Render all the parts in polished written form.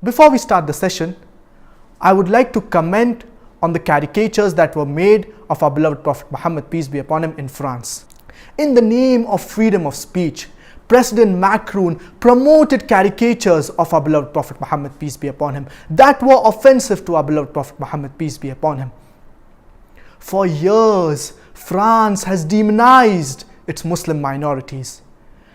Before we start the session, I would like to comment on the caricatures that were made of our beloved Prophet Muhammad, peace be upon him, in France. In the name of freedom of speech, President Macron promoted caricatures of our beloved Prophet Muhammad, peace be upon him, that were offensive to our beloved Prophet Muhammad, peace be upon him. For years, France has demonized its Muslim minorities.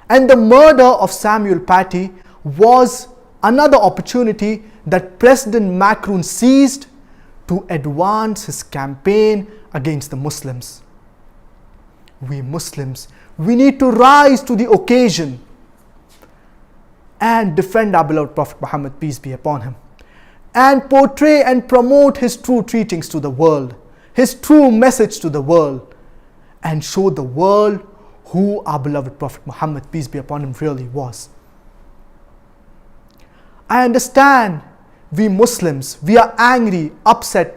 And the murder of Samuel Paty was another opportunity that President Macron seized to advance his campaign against the Muslims. We Muslims, we need to rise to the occasion and defend our beloved Prophet Muhammad, peace be upon him, and portray and promote his true teachings to the world, his true message to the world, and show the world who our beloved Prophet Muhammad, peace be upon him, really was. I understand we Muslims, we are angry, upset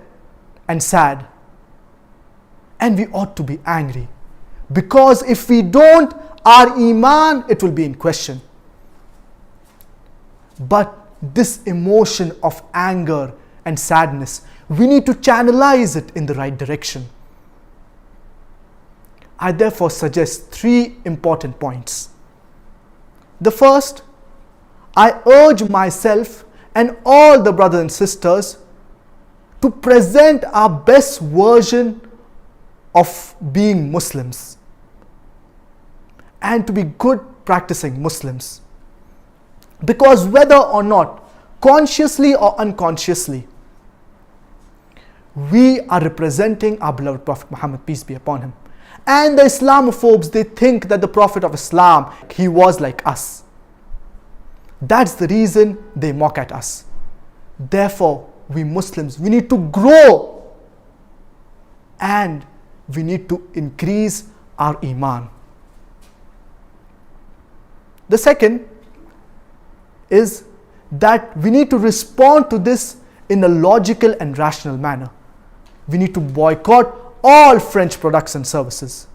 and sad. And we ought to be angry. Because if we don't, our Iman, it will be in question. But this emotion of anger and sadness, we need to channelize it in the right direction. I therefore suggest 3 important points. The first, I urge myself and all the brothers and sisters to present our best version of being Muslims and to be good practicing Muslims. Because whether or not, consciously or unconsciously, we are representing our beloved Prophet Muhammad, peace be upon him. And the Islamophobes, they think that the Prophet of Islam, he was like us. That's the reason they mock at us. Therefore, we Muslims, we need to grow and we need to increase our Iman. The second is that we need to respond to this in a logical and rational manner. We need to boycott all French products and services.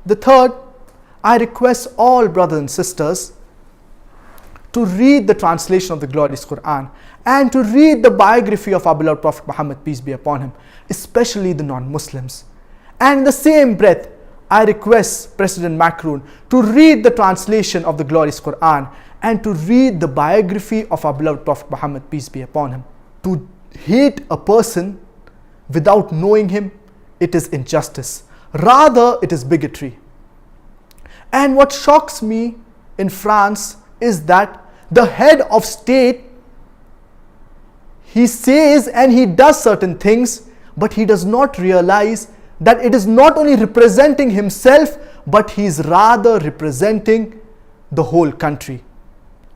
The third, I request all brothers and sisters to read the translation of the glorious Quran and to read the biography of our beloved Prophet Muhammad, peace be upon him, especially the non-Muslims. And in the same breath, I request President Macron to read the translation of the glorious Quran and to read the biography of our beloved Prophet Muhammad, peace be upon him. To hate a person without knowing him, it is injustice. Rather, it is bigotry. And what shocks me in France is that the head of state, he says and he does certain things, but he does not realize that it is not only representing himself, but he is rather representing the whole country.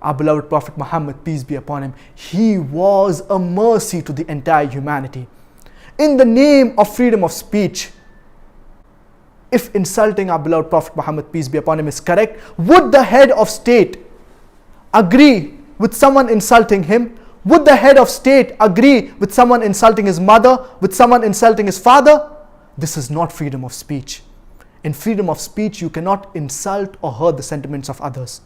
Our beloved Prophet Muhammad, peace be upon him, he was a mercy to the entire humanity. In the name of freedom of speech, if insulting our beloved Prophet Muhammad, peace be upon him, is correct, would the head of state agree with someone insulting him? Would the head of state agree with someone insulting his mother, with someone insulting his father? This is not freedom of speech. In freedom of speech, you cannot insult or hurt the sentiments of others.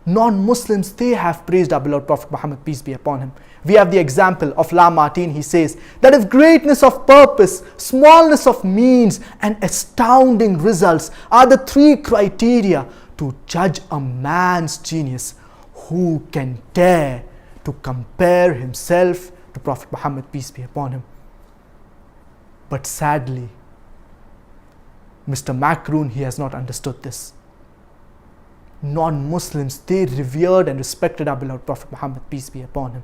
Non-Muslims, they have praised our beloved Prophet Muhammad, peace be upon him. We have the example of Lamartine. He says that if greatness of purpose, smallness of means, and astounding results are the 3 criteria to judge a man's genius, who can dare to compare himself to Prophet Muhammad, peace be upon him? But sadly, Mr. Macron, he has not understood this. Non-Muslims, they revered and respected our beloved Prophet Muhammad, peace be upon him.